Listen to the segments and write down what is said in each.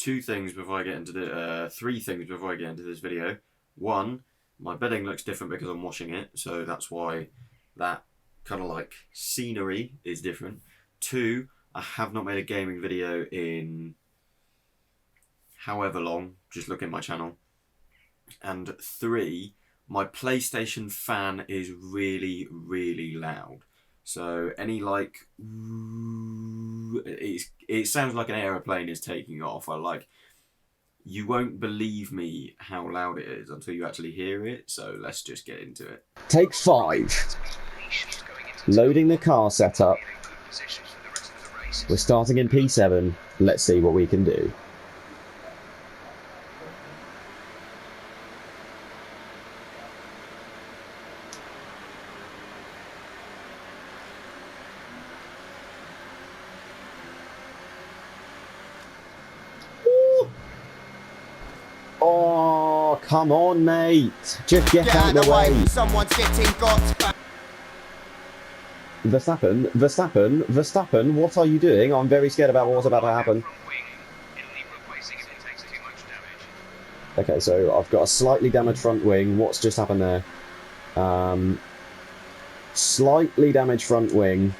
three things before I get into this video. One, my bedding looks different because I'm washing it, so that's why that kind of like scenery is different. Two, I have not made a gaming video in however long, just look at my channel. And three, my PlayStation fan is really, really loud. So any like, it sounds like an aeroplane is taking off. You won't believe me how loud it is until you actually hear it. So let's just get into it. Take 5. Loading the car setup. We're starting in P7. Let's see what we can do. Oh, come on, mate. Just get out of the way. Someone's getting got. Verstappen, what are you doing? I'm very scared about what's about to happen. Okay, so I've got a slightly damaged front wing. What's just happened there? Slightly damaged front wing.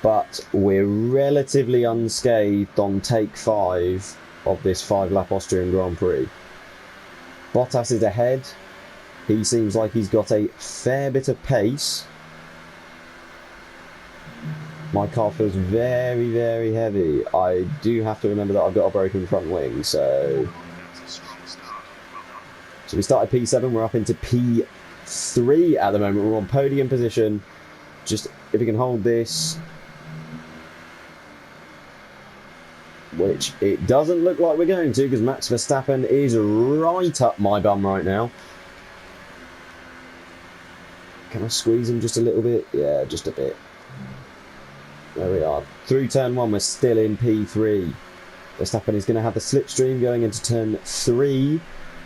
But we're relatively unscathed on take 5 of this 5-lap Austrian Grand Prix. Bottas is ahead. He seems like he's got a fair bit of pace. My car feels very, very heavy. I do have to remember that I've got a broken front wing, so we started P7, we're up into P3 at the moment. We're on podium position. Just if we can hold this, which it doesn't look like we're going to, because Max Verstappen is right up my bum right now. Can I squeeze him just a little bit? Yeah, just a bit. There we are. Through turn 1, we're still in P3. Verstappen is going to have the slipstream going into turn 3.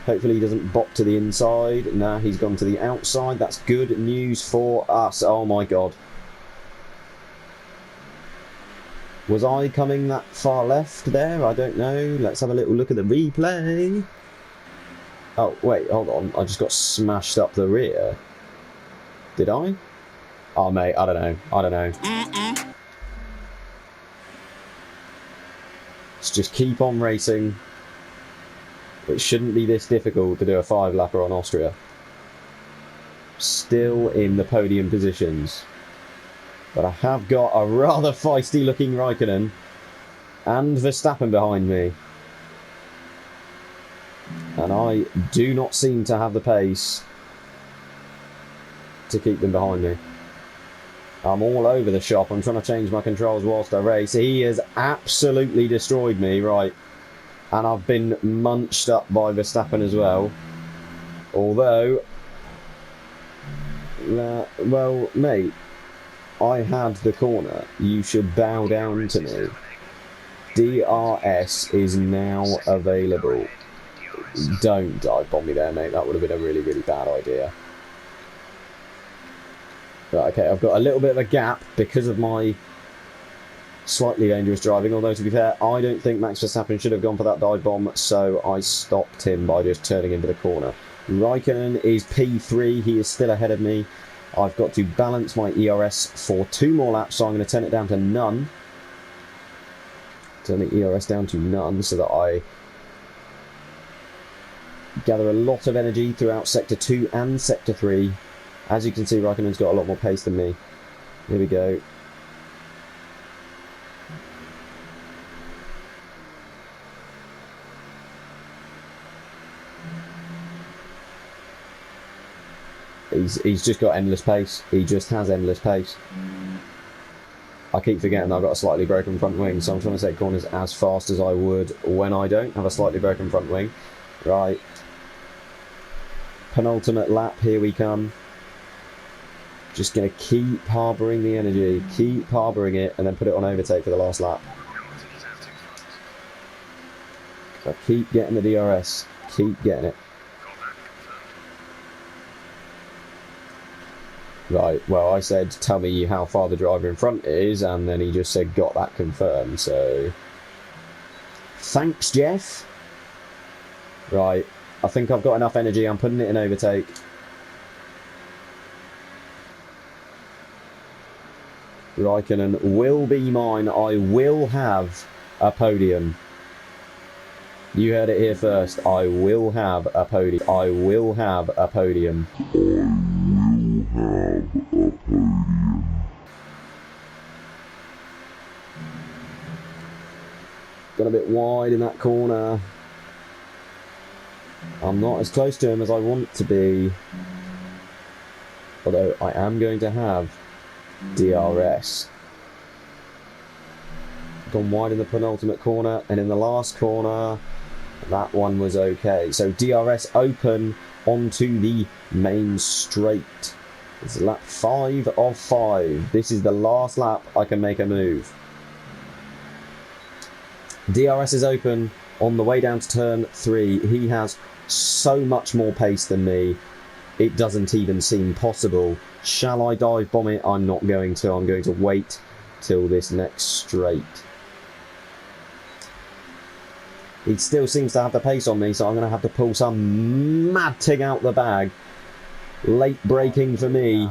Hopefully he doesn't bop to the inside. Nah, he's gone to the outside. That's good news for us. Oh my god. Was I coming that far left there? I don't know. Let's have a little look at the replay. Oh, wait, hold on. I just got smashed up the rear. Did I? Oh, mate, I don't know. Let's just keep on racing. It shouldn't be this difficult to do a 5-lapper on Austria. Still in the podium positions. But I have got a rather feisty looking Raikkonen and Verstappen behind me. And I do not seem to have the pace to keep them behind me. I'm all over the shop. I'm trying to change my controls whilst I race. He has absolutely destroyed me, right. And I've been munched up by Verstappen as well. Although, well, mate, I had the corner. You should bow down to me. DRS is now available. Don't dive bomb me there, mate. That would have been a really, really bad idea. Right, okay, I've got a little bit of a gap because of my slightly dangerous driving, although to be fair, I don't think Max Verstappen should have gone for that dive bomb, so I stopped him by just turning into the corner. Raikkonen is P3, he is still ahead of me. I've got to balance my ERS for 2 more laps, so I'm going to turn it down to none. Turn the ERS down to none so that I gather a lot of energy throughout Sector 2 and Sector 3. As you can see, Raikkonen's got a lot more pace than me. Here we go. He's just got endless pace. He just has endless pace. I keep forgetting that I've got a slightly broken front wing, so I'm trying to take corners as fast as I would when I don't have a slightly broken front wing. Right. Penultimate lap, here we come. Just going to keep harbouring the energy, keep harbouring it, and then put it on overtake for the last lap. So keep getting the DRS, keep getting it. Right, well, I said, tell me how far the driver in front is, and then he just said, got that confirmed, so... Thanks, Jeff. Right, I think I've got enough energy, I'm putting it in overtake. Raikkonen will be mine, I will have a podium. You heard it here first, I will have a podium. I will have a podium. Got a bit wide in that corner. I'm not as close to him as I want to be. Although I am going to have DRS. Gone wide in the penultimate corner, and in the last corner, that one was okay. So DRS open onto the main straight. It's lap 5 of 5. This is the last lap I can make a move. DRS is open on the way down to turn 3. He has so much more pace than me. It doesn't even seem possible. Shall I dive bomb it? I'm not going to. I'm going to wait till this next straight. He still seems to have the pace on me, so I'm going to have to pull some mad thing out the bag. Late braking for me.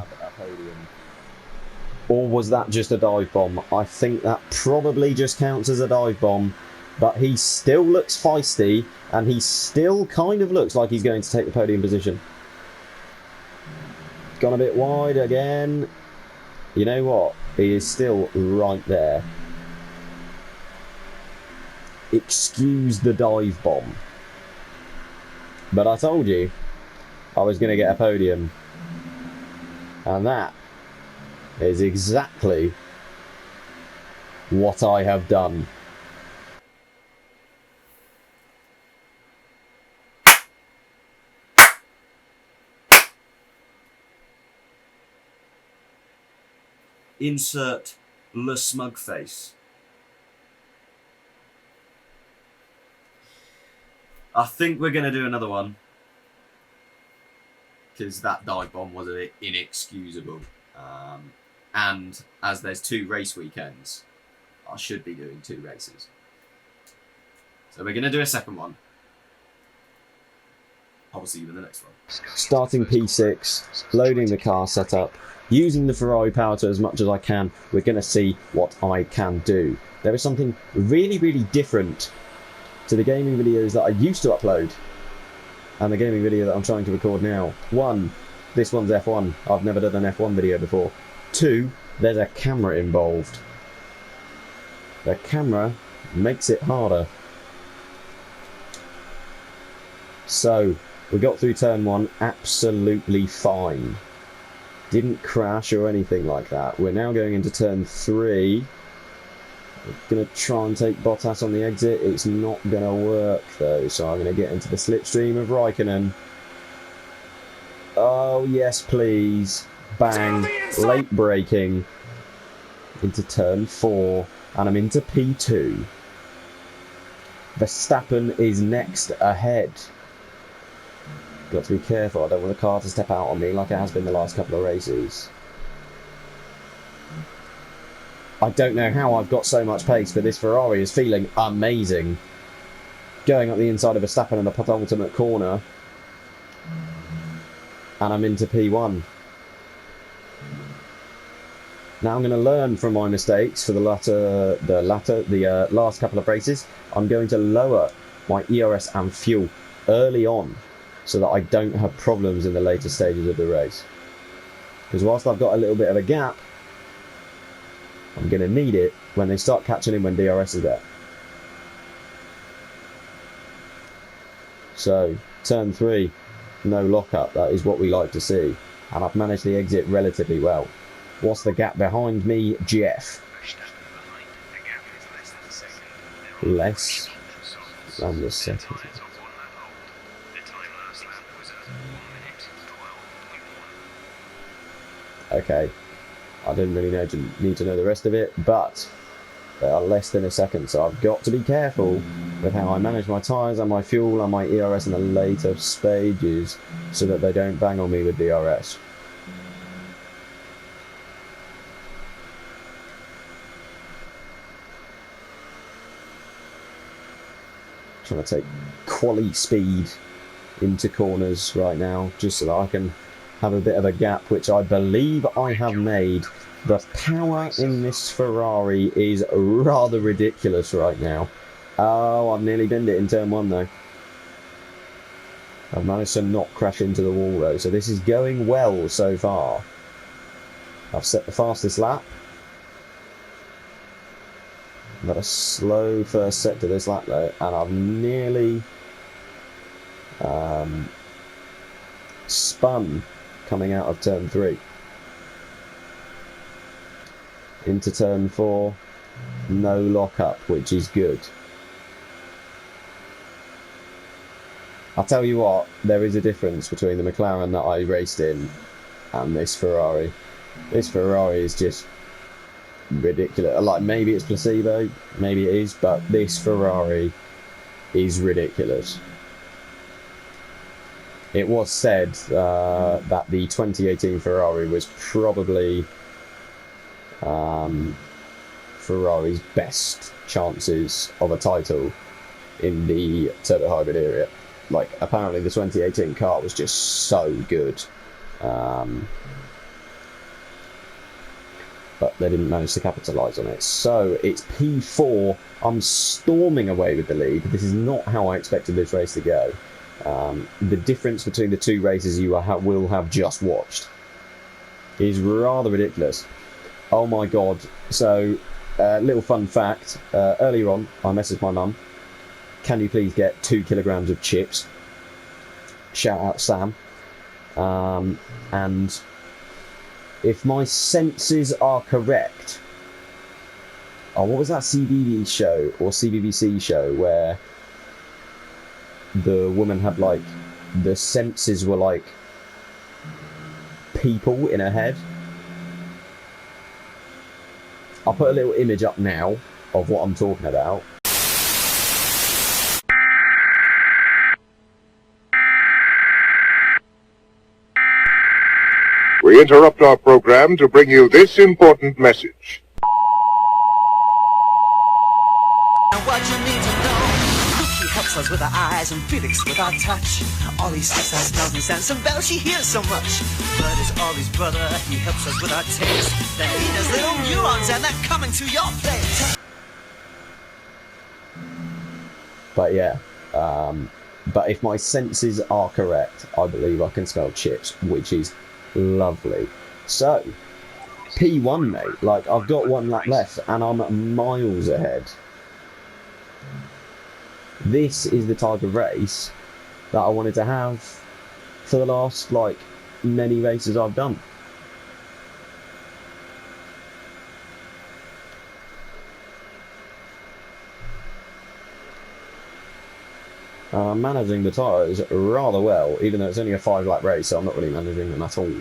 Or was that just a dive bomb? I think that probably just counts as a dive bomb. But he still looks feisty, and he still kind of looks like he's going to take the podium position. Gone a bit wide again. You know what? He is still right there. Excuse the dive bomb. But I told you I was going to get a podium. And that is exactly what I have done. Insert Le Smug face. I think we're going to do another one. Because that dive bomb was a bit inexcusable. And as there's 2 race weekends, I should be doing 2 races. So we're going to do a second one. I'll see you in the next one. Starting P6, loading the car setup, using the Ferrari power to as much as I can. We're going to see what I can do. There is something really, really different to the gaming videos that I used to upload and the gaming video that I'm trying to record now. 1, this one's F1. I've never done an F1 video before. 2, there's a camera involved. The camera makes it harder. So, we got through turn 1 absolutely fine. Didn't crash or anything like that. We're now going into turn 3. We're going to try and take Bottas on the exit. It's not going to work though, so I'm going to get into the slipstream of Raikkonen. Oh yes please. Bang. Late braking. Into turn 4. And I'm into P2. Verstappen is next ahead. Got to be careful, I don't want the car to step out on me like it has been the last couple of races. I don't know how I've got so much pace, but this Ferrari is feeling amazing. Going up the inside of Verstappen in the penultimate corner. And I'm into P1. Now I'm going to learn from my mistakes for the last couple of races. I'm going to lower my ERS and fuel early on so that I don't have problems in the later stages of the race. Because whilst I've got a little bit of a gap, I'm going to need it when they start catching in when DRS is there. So, turn 3, no lockup, that is what we like to see. And I've managed the exit relatively well. What's the gap behind me? Jeff. Less than the second. Okay, I didn't really need to know the rest of it, but they are less than a second, so I've got to be careful with how I manage my tyres and my fuel and my ERS in the later stages so that they don't bang on me with DRS. Trying to take quality speed into corners right now, just so that I can have a bit of a gap, which I believe I have made. The power in this Ferrari is rather ridiculous right now. Oh, I've nearly binned it in turn 1 though. I've managed to not crash into the wall though, so this is going well so far. I've set the fastest lap. I've had a slow first set to this lap though, and I've nearly spun coming out of turn 3. Into turn 4, no lock-up, which is good. I'll tell you what, there is a difference between the McLaren that I raced in and this Ferrari. This Ferrari is just ridiculous. Like, maybe it's placebo, maybe it is, but this Ferrari is ridiculous. It was said that the 2018 Ferrari was probably Ferrari's best chances of a title in the turbo hybrid area. Like, apparently the 2018 car was just so good. But they didn't manage to capitalise on it. So it's P4. I'm storming away with the lead. This is not how I expected this race to go. The difference between the two races you will have just watched is rather ridiculous. Oh my god. So, little fun fact. Earlier on, I messaged my mum. Can you please get 2 kilograms of chips? Shout out Sam. And if my senses are correct, oh, what was that CBB show or CBBC show where the woman had, like, the senses were like people in her head? I'll put a little image up now of what I'm talking about. We interrupt our program to bring you this important message. And what you need to know, Lucy helps us with our eyes and Felix with our touch. Ollie sees us, smells and sends some bells, she hears so much. Bud is Ollie's brother, he helps us with our taste. Then he does little neurons and they're coming to your place. But yeah, but if my senses are correct, I believe I can smell chips, which is lovely. So, P1, mate. Like, I've got 1 lap left and I'm miles ahead. This is the type of race that I wanted to have for the last, like, many races I've done. I'm managing the tyres rather well, even though it's only a 5 lap race, so I'm not really managing them at all.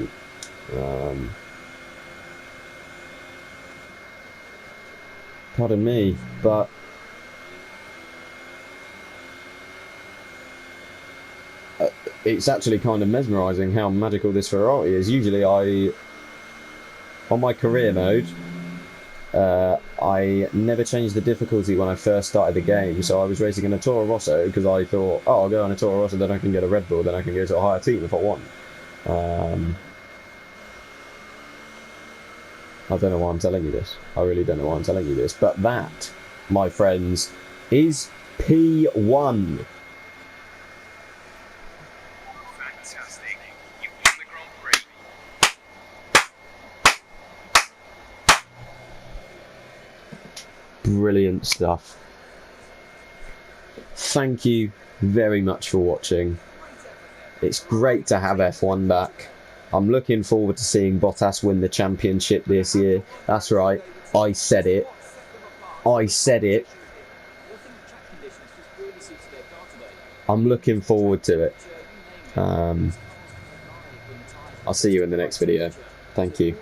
Pardon me, but it's actually kind of mesmerising how magical this Ferrari is. Usually on my career mode, I never changed the difficulty when I first started the game, so I was racing in a Toro Rosso because I thought, oh, I'll go on a Toro Rosso, then I can get a Red Bull, then I can go to a higher team if I want. I don't know why I'm telling you this. I really don't know why I'm telling you this. But that, my friends, is P1. Fantastic. You won the Grand Prix. Brilliant stuff. Thank you very much for watching. It's great to have F1 back. I'm looking forward to seeing Bottas win the championship this year. That's right, I said it. I said it. I'm looking forward to it. I'll see you in the next video. Thank you.